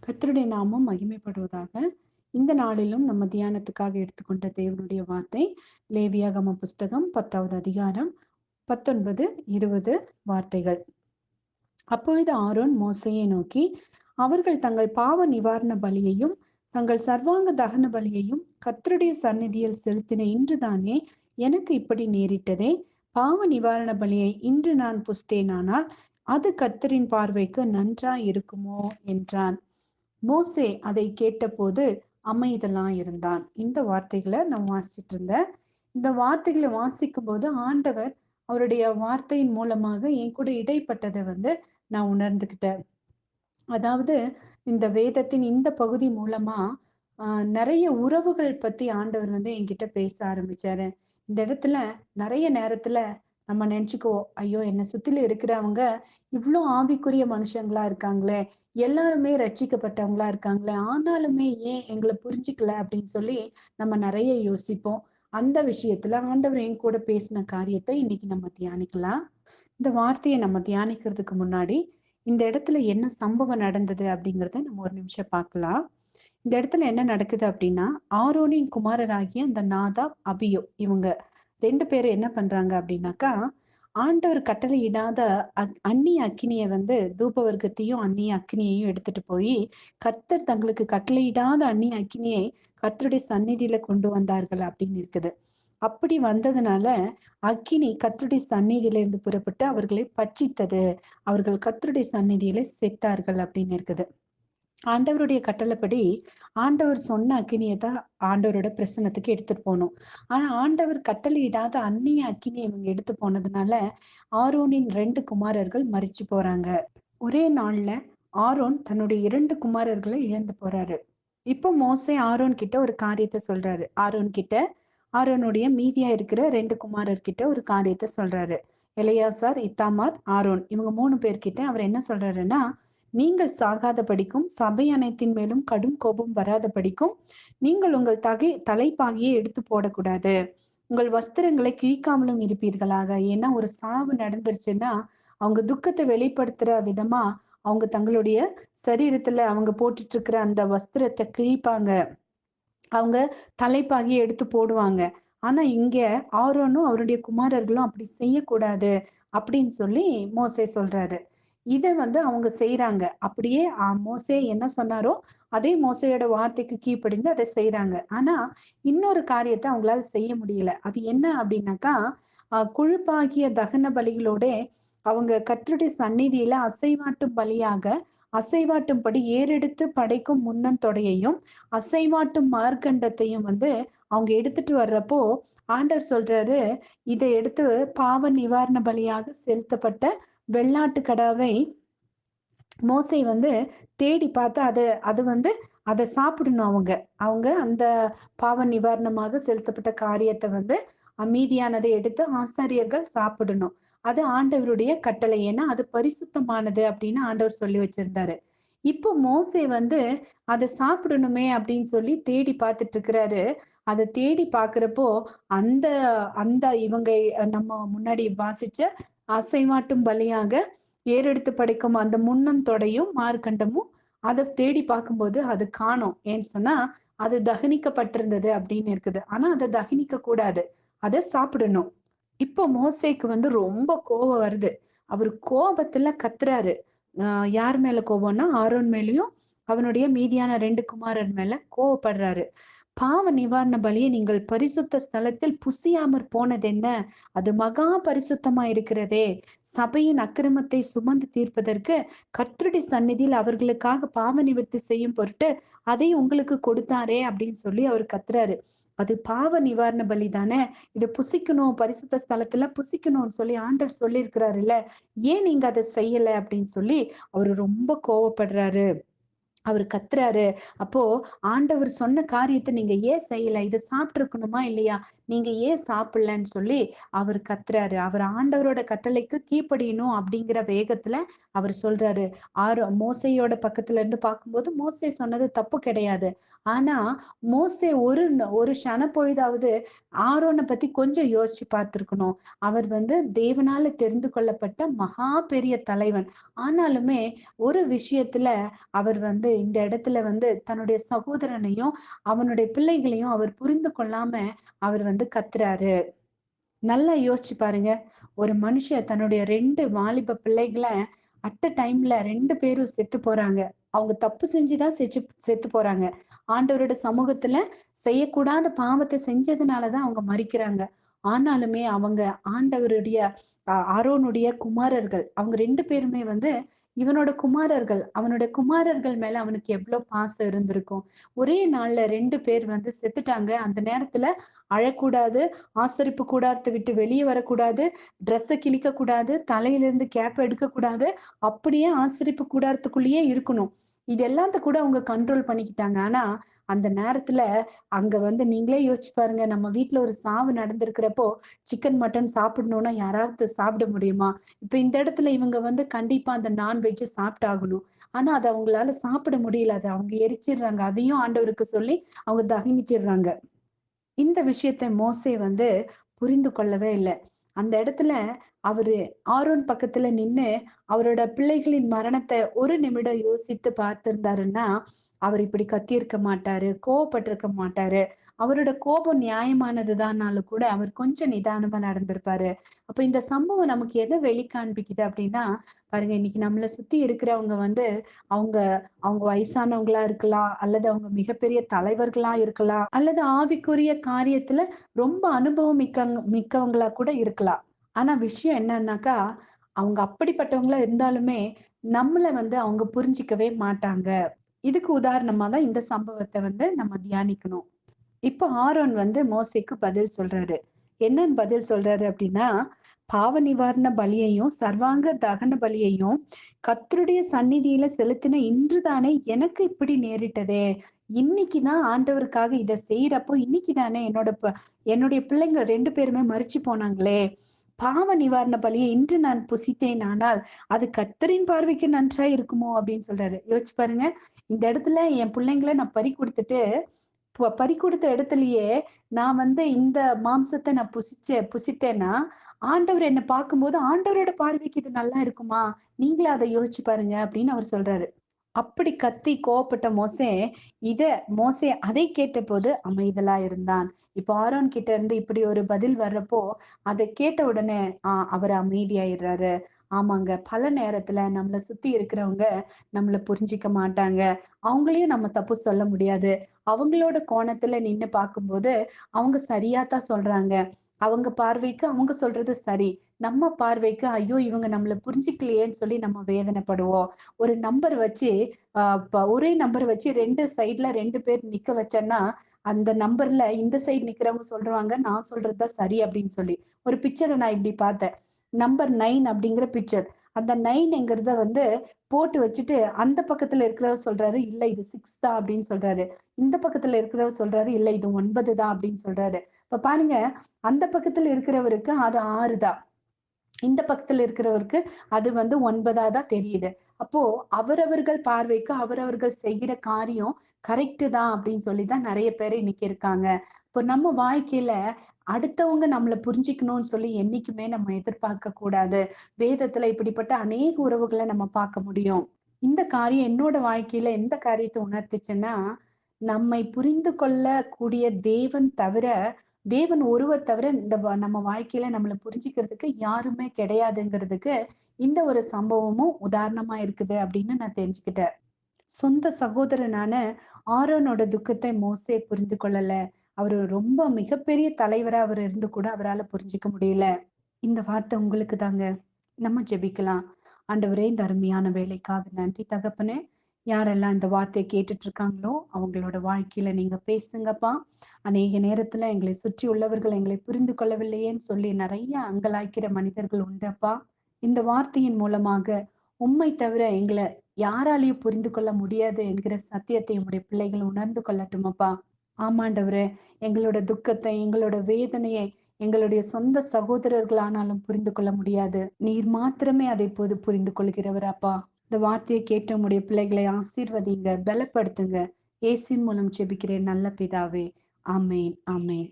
கர்த்தருடைய நாமம் மகிமைப்படுவதாக. இந்த நாளிலும் நம்ம தியானத்துக்காக எடுத்துக்கொண்ட தேவனுடைய வார்த்தை லேவியாகம புஸ்தகம் 10வது அதிகாரம் 19, 20 வார்த்தைகள். அப்பொழுது ஆரோன் மோசேயை நோக்கி, அவர்கள் தங்கள் பாவ நிவாரண பலியையும் தங்கள் சர்வாங்க தகன பலியையும் கர்த்தருடைய சந்நிதியில் செலுத்தின இன்றுதானே எனக்கு இப்படி நேரிட்டதே. பாவ நிவாரண பலியை இன்று நான் புசித்தேனானால் அது கர்த்தரின் பார்வைக்கு நன்றாய் இருக்குமோ என்றான். மோசே அதை கேட்டபோது அமைதலா இருந்தான். இந்த வார்த்தைகளை நான் வாசிச்சுட்டு இருந்தேன். இந்த வார்த்தைகளை வாசிக்கும் போது ஆண்டவர் அவருடைய வார்த்தையின் மூலமாக என் கூட இடைப்பட்டதை நான் உணர்ந்துகிட்டேன். அதாவது இந்த வேதத்தின் இந்த பகுதி மூலமா நிறைய உறவுகள் பத்தி ஆண்டவர் என்கிட்ட பேச ஆரம்பிச்சாரு. இந்த இடத்துல நிறைய நேரத்துல நம்ம நினைச்சுக்குவோம், ஐயோ என்னை சுத்தில இருக்கிறவங்க இவ்வளோ ஆவிக்குரிய மனுஷங்களா இருக்காங்களே, எல்லாருமே ரட்சிக்கப்பட்டவங்களா இருக்காங்களே, ஆனாலுமே ஏன் எங்களை புரிஞ்சுக்கல அப்படின்னு சொல்லி நம்ம நிறைய யோசிப்போம். அந்த விஷயத்துல ஆண்டவர் என் கூட பேசின காரியத்தை இன்னைக்கு நம்ம தியானிக்கலாம். இந்த வார்த்தையை நம்ம தியானிக்கிறதுக்கு முன்னாடி இந்த இடத்துல என்ன சம்பவம் நடந்தது அப்படிங்கிறத நம்ம ஒரு நிமிஷம் பார்க்கலாம். இந்த இடத்துல என்ன நடக்குது அப்படின்னா, ஆரோனின் குமாரராகிய அந்த நாதாப், அபியோ இவங்க 2 பேரும் என்ன பண்றாங்க அப்படின்னாக்கா, ஆண்டவர் கட்டளையிடாத அந்நிய அக்கினியை தூபவர்க்கத்தையும் அந்நிய அக்கினியையும் எடுத்துட்டு போய் கர்த்தர் தங்களுக்கு கட்டளையிடாத அந்நிய அக்கினியை கர்த்தருடைய சந்நிதியில கொண்டு வந்தார்கள் அப்படின்னு இருக்குது. அப்படி வந்ததுனால அக்கினி கர்த்தருடைய சந்நிதியிலிருந்து புறப்பட்டு அவர்களை பட்சித்தது. அவர்கள் கர்த்தருடைய சந்நிதியில செத்தார்கள் அப்படின்னு இருக்குது. ஆண்டவருடைய கட்டளைப்படி ஆண்டவர் சொன்ன அக்கினியை தான் ஆண்டவரோட பிரசன்னத்துக்கு எடுத்துட்டு போகணும். ஆனா ஆண்டவர் கட்டளையிடாத அந்நிய அக்கினியை இவங்க எடுத்து போனதுனால ஆரோனின் 2 குமாரர்கள் மரிச்சு போறாங்க. ஒரே நாள்ல ஆரோன் தன்னுடைய 2 குமாரர்களை இழந்து போறாரு. இப்போ மோசே ஆரோன் கிட்ட ஒரு காரியத்தை சொல்றாரு. ஆரோனுடைய மீதியா இருக்கிற 2 குமாரர் கிட்ட ஒரு காரியத்தை சொல்றாரு. எலெயாசார், இத்தாமார், ஆரோன் இவங்க 3 பேர்கிட்ட அவர் என்ன சொல்றாருன்னா, நீங்கள் சாகாத படிக்கும், சபை அனைத்தின் மேலும் கடும் கோபம் வராத படிக்கும் நீங்கள் உங்கள் தலைப்பாகியே எடுத்து போடக்கூடாது. உங்கள் வஸ்திரங்களை கிழிக்காமலும் இருப்பீர்களாக. ஏன்னா ஒரு சாவு நடந்துருச்சுன்னா அவங்க துக்கத்தை வெளிப்படுத்துற விதமா அவங்க தங்களுடைய சரீரத்துல அவங்க போட்டுட்டு இருக்கிற அந்த வஸ்திரத்தை கிழிப்பாங்க. அவங்க தலைப்பாகி எடுத்து போடுவாங்க. ஆனா இங்க ஆரோனும் அவருடைய குமாரர்களும் அப்படி செய்யக்கூடாது அப்படின்னு சொல்லி மோசே சொல்றாரு. இத அவங்க செய்யறாங்க. அப்படியே மோசே என்ன சொன்னாரோ அதே மோசையோட வார்த்தைக்கு கீழ்ப்படிந்து அதை செய்யறாங்க. ஆனா இன்னொரு காரியத்தை அவங்களால செய்ய முடியல. அது என்ன அப்படின்னாக்கா, கொழுப்பாகிய தகன பலிகளோட அவங்க கர்த்தருடைய சந்நிதியில அசைவாட்டும் பலியாக அசைவாட்டும்படி ஏறெடுத்து படைக்கும் முன்னந்தொடையையும் அசைவாட்டும் மார்க்கண்டத்தையும் அவங்க எடுத்துட்டு வர்றப்போ ஆண்டவர் சொல்றாரு, இதை எடுத்து பாவ நிவாரண பலியாக செலுத்தப்பட்ட வெள்ளாட்டு கடாவை மோசே தேடி பார்த்து அதை சாப்பிடணும். அவங்க அவங்க அந்த பாவ நிவாரணமாக செலுத்தப்பட்ட காரியத்தை மீதியானதை எடுத்து ஆசாரியர்கள் சாப்பிடணும். அது ஆண்டவருடைய கட்டளை. ஏன்னா அது பரிசுத்தமானது அப்படின்னு ஆண்டவர் சொல்லி வச்சிருந்தாரு. இப்போ மோசே அதை சாப்பிடணுமே அப்படின்னு சொல்லி தேடி பார்த்துட்டு இருக்கிறாரு. அதை தேடி பார்க்கிறப்போ அந்த அந்த இவங்க நம்ம முன்னாடி வாசிச்ச அசைவாட்டும் பலியாக ஏறெடுத்து படைக்கும் அந்த முன்னந்தொடையும் மார்க்கண்டமும் அதை தேடி பார்க்கும்போது அது காணோம். ஏன்னு சொன்னா அது தகனிக்கப்பட்டிருந்தது அப்படின்னு இருக்குது. ஆனா அதை தகனிக்க கூடாது, அதை சாப்பிடணும். இப்போ மோசேக்கு ரொம்ப கோபம் வருது. அவர் கோபத்துல கத்துறாரு. யார் மேல கோபம்னா ஆரோன் மேலயும் அவனுடைய மீதியான 2 குமாரர் மேல கோவப்படுறாரு. பாவ நிவாரண பலியை நீங்கள் பரிசுத்த ஸ்தலத்தில் புசியாமற் போனதென்ன? அது மகா பரிசுத்தமா இருக்கிறதே. சபையின் அக்கிரமத்தை சுமந்து தீர்ப்பதற்கு கர்த்தருடைய சந்நிதியில் அவர்களுக்காக பாவ நிவர்த்தி செய்யும் பொருட்டு அதை உங்களுக்கு கொடுத்தாரே அப்படின்னு சொல்லி அவர் கத்துறாரு. அது பாவ நிவாரண பலி தானே, இதை புசிக்கணும், பரிசுத்த ஸ்தலத்துல புசிக்கணும்னு சொல்லி ஆண்டவர் சொல்லியிருக்கிறாரு இல்ல, ஏன் நீங்க அதை செய்யல அப்படின்னு சொல்லி அவரு ரொம்ப கோவப்படுறாரு. அவர் கத்துறாரு. அப்போ ஆண்டவர் சொன்ன காரியத்தை நீங்க ஏன் செய்யல? இதை சாப்பிட்டுருக்கணுமா இல்லையா? நீங்க ஏன் சாப்பிடலன்னு சொல்லி அவர் கத்துறாரு. அவர் ஆண்டவரோட கட்டளைக்கு கீழ்ப்படியணும் அப்படிங்கிற வேகத்துல அவர் சொல்றாரு. மோசையோட பக்கத்துல இருந்து பார்க்கும்போது மோசே சொன்னது தப்பு கிடையாது. ஆனா மோசே ஒரு க்ஷண பொழுதாவது ஆரோனை பத்தி கொஞ்சம் யோசிச்சு பார்த்திருக்கணும். அவர் தேவனால தெரிந்து கொள்ளப்பட்ட மகா பெரிய தலைவன். ஆனாலுமே ஒரு விஷயத்துல அவர் இந்த இடத்துல தன்னுடைய சகோதரனையும் அவனுடைய பிள்ளைகளையும் அவர் புரிந்து கொள்ளாம அவர் கத்துறாரு. நல்லா யோசிச்சு பாருங்க. ஒரு மனுஷன் தன்னுடைய 2 வாலிப பிள்ளைகள அட் அ டைம்ல 2 பேரும் செத்து போறாங்க. அவங்க தப்பு செஞ்சு தான் செத்து போறாங்க. ஆண்டவரோட சமூகத்துல செய்யக்கூடாத பாவத்த செஞ்சதுனால தான் அவங்க மரிக்கிறாங்க. ஆனாலுமே அவங்க ஆண்டவருடைய ஆரோனுடைய குமாரர்கள். அவங்க 2 பேருமே இவனோட குமாரர்கள். அவனுடைய குமாரர்கள் மேல அவனுக்கு எவ்ளோ பாசம் இருந்திருக்கும். ஒரே நாள்ல 2 பேர் செத்துட்டாங்க. அந்த நேரத்துல அழக்கூடாது, ஆசரிப்பு கூடாரத்த விட்டு வெளிய வரக்கூடாது, ட்ரெஸ்ஸ கிழிக்கக்கூடாது, தலையிலிருந்து கேப் எடுக்கக்கூடாது. அப்படியே ஆசரிப்பு கூடாரத்துக்குள்ளேயே இருக்கணும். இது எல்லாத்த கூட அவங்க கண்ட்ரோல் பண்ணிக்கிட்டாங்க. ஆனா, அந்த நேரத்துல அங்க நீங்களே யோசிச்சு பாருங்க. நம்ம வீட்ல ஒரு சாவு நடந்திருக்கிறப்போ, சிக்கன், மட்டன் சாப்பிடணும்னா யாராவது சாப்பிட முடியுமா? இப்ப இந்த இடத்துல இவங்க கண்டிப்பா அந்த நான்வெஜ் சாப்பிட்டாகணும். ஆனா, அத அவங்களால சாப்பிட முடியல. அத அவங்க எரிச்சிடுறாங்க. அதையும் ஆண்டவருக்கு சொல்லி அவங்க தகனிச்சிடுறாங்க. இந்த விஷயத்த மோசே புரிந்து கொள்ளவே இல்ல. அந்த இடத்துல அவரு ஆரோன் பக்கத்துல நின்னு அவரோட பிள்ளைகளின் மரணத்த ஒரு நிமிடம் யோசித்து பார்த்திருந்தாருன்னா, அவர் இப்படி கத்தியிருக்க மாட்டாரு, கோவப்பட்டிருக்க மாட்டாரு. அவரோட கோபம் நியாயமானதுதான்னாலும் கூட அவர் கொஞ்சம் நிதானமா நடந்திருப்பாரு. அப்ப இந்த சம்பவம் நமக்கு எத வெளிக்காண்பிக்குது அப்படின்னா, பாருங்க இன்னைக்கு நம்மள சுத்தி இருக்கிறவங்க அவங்க அவங்க வயசானவங்களா இருக்கலாம், அல்லது அவங்க மிகப்பெரிய தலைவர்களா இருக்கலாம், அல்லது ஆவிக்குரிய காரியத்துல ரொம்ப அனுபவம் மிக்கவங்களா கூட இருக்கலாம். ஆனா விஷயம் என்னன்னாக்கா, அவங்க அப்படிப்பட்டவங்களா இருந்தாலுமே, நம்மள அவங்க புரிஞ்சுக்கவே மாட்டாங்க. இதுக்கு உதாரணமா தான் இந்த சம்பவத்த நம்ம தியானிக்கணும். இப்ப ஆரோன் மோசேக்கு பதில் சொல்றாரு. என்னன்னு பதில் சொல்றாரு அப்படின்னா, பாவ நிவாரண பலியையும், சர்வாங்க தகன பலியையும் கர்த்தருடைய சந்நிதியில செலுத்தின இன்று தானே எனக்கு இப்படி நேரிட்டதே. இன்னைக்கு தான் ஆண்டவருக்காக இத செய்யறப்போ, இன்னைக்கு தானே என்னுடைய பிள்ளைங்க 2 பேருமே மரிச்சு போனாங்களே. பாவ நிவாரண பலியை இன்று நான் புசித்தேன். ஆனால் அது கர்த்தரின் பார்வைக்கு நன்றாய் இருக்குமோ அப்படின்னு சொல்றாரு. யோசிச்சு பாருங்க. இந்த இடத்துல என் பிள்ளைங்கள நான் பறி குடுத்துட்டு பறி குடுத்த இடத்துலயே நான் இந்த மாம்சத்த நான் புசித்தேன்னா, ஆண்டவர் என்ன பார்க்கும்போது, ஆண்டவரோட பார்வைக்கு இது நல்லா இருக்குமா? நீங்களே அத யோசிச்சு பாருங்க அப்படின்னு அவர் சொல்றாரு. அப்படி கத்தி கோவப்பட்ட இத மோசே அதை கேட்டபோது அமைதலா இருந்தான். இப்போ ஆரோன் கிட்ட இருந்து இப்படி ஒரு பதில் வர்றப்போ, அத கேட்ட உடனே அவர் அமைதியாயிடுறாரு. ஆமாங்க, பல நேரத்துல நம்மள சுத்தி இருக்கிறவங்க நம்மள புரிஞ்சுக்க மாட்டாங்க. அவங்களையும் நம்ம தப்பு சொல்ல முடியாது. அவங்களோட கோணத்துல நின்னு பார்க்கும்போது, அவங்க சரியா தான் சொல்றாங்க. அவங்க பார்வைக்கு அவங்க சொல்றது சரி. நம்ம பார்வைக்கு, ஐயோ! இவங்க நம்மள புரிஞ்சுக்கலையேன்னு சொல்லி நம்ம வேதனைப்படுவோம். ஒரு நம்பர் வச்சு ஒரே நம்பர் வச்சு 2 சைட்ல 2 பேர் நிக்க வச்சேன்னா, அந்த நம்பர்ல இந்த சைடு நிக்கிறவங்க சொல்றாங்க, நான் சொல்றது தான் சரி அப்படின்னு சொல்லி. ஒரு பிக்சர நான் இப்படி பார்த்தேன். நம்பர் 9 அப்படிங்கிற பிக்சர். அந்த 9ங்கிறத போட்டு வச்சுட்டு, அந்த பக்கத்துல இருக்கிறவர் சொல்றாரு, இல்ல இது 6 தான் அப்படின்னு சொல்றாரு. இந்த பக்கத்துல இருக்கிறவர் சொல்றாரு, இல்ல இது 9 தான் அப்படின்னு சொல்றாரு. இப்ப பாருங்க, அந்த பக்கத்துல இருக்கிறவருக்கு அது 6 தான். இந்த பக்கத்துல இருக்கிறவருக்கு அது 9ஆ தான் தெரியுது. அப்போ அவரவர்கள் பார்வைக்கு அவரவர்கள் செய்கிற காரியம் கரெக்ட் தான் அப்படின்னு சொல்லி தான் நெறைய பேர் இன்னைக்கு இருக்காங்க. இப்போ நம்ம வாழ்க்கையில அடுத்தவங்க நம்மள புரிஞ்சுக்கணும்னு சொல்லி என்னைக்குமே நம்ம எதிர்பார்க்க கூடாது. வேதத்துல இப்படிப்பட்ட அநேக உறவுகள நம்ம பார்க்க முடியும். இந்த காரியம் என்னோட வாழ்க்கையில எந்த காரியத்த உணர்த்துச்சுன்னா, நம்மை புரிந்து கொள்ளக்கூடிய தேவன் ஒருவர் தவிர இந்த நம்ம வாழ்க்கையில நம்மள புரிஞ்சுக்கிறதுக்கு யாருமே கிடையாதுங்கிறதுக்கு இந்த ஒரு சம்பவமும் உதாரணமா இருக்குது அப்படின்னு நான் தெரிஞ்சுக்கிட்டேன். சொந்த சகோதரனான ஆரோனோட துக்கத்தை மோசே புரிந்து கொள்ளல. அவரு ரொம்ப மிகப்பெரிய தலைவரா அவர் இருந்து கூட அவரால புரிஞ்சுக்க முடியல. இந்த வார்த்தை உங்களுக்கு தாங்க. நம்ம ஜெபிக்கலாம். ஆண்டவரே, இந்த அருமையான வேலைக்காக நன்றி தகப்பனே. யாரெல்லாம் இந்த வார்த்தைய கேட்டுட்டு இருக்காங்களோ, அவங்களோட வாழ்க்கையில நீங்க பேசுங்கப்பா. அநேக நேரத்துல எங்களை சுற்றி உள்ளவர்கள் எங்களை புரிந்து கொள்ளவில்லையேன்னு சொல்லி நெறைய அங்கலாய்க்கிற மனிதர்கள் உண்டப்பா. இந்த வார்த்தையின் மூலமாக உம்மை தவிர எங்கள யாராலயும் புரிந்து கொள்ள முடியாது என்கிற சத்தியத்தை உம்முடைய பிள்ளைகள் உணர்ந்து கொள்ளட்டும் அப்பா. ஆமாண்டவரே, எங்களோட துக்கத்தை, எங்களோட வேதனையை எங்களுடைய சொந்த சகோதரர்களானாலும் புரிந்து கொள்ள முடியாது. நீர் மாத்திரமே அதை இப்போது புரிந்து கொள்கிறவர் அப்பா. இந்த வார்த்தையை கேட்ட உம்முடைய பிள்ளைகளை ஆசீர்வதிங்க, பலப்படுத்துங்க. இயேசுவின் மூலம் ஜெபிக்கிறேன் நல்ல பிதாவே. ஆமென், ஆமென்.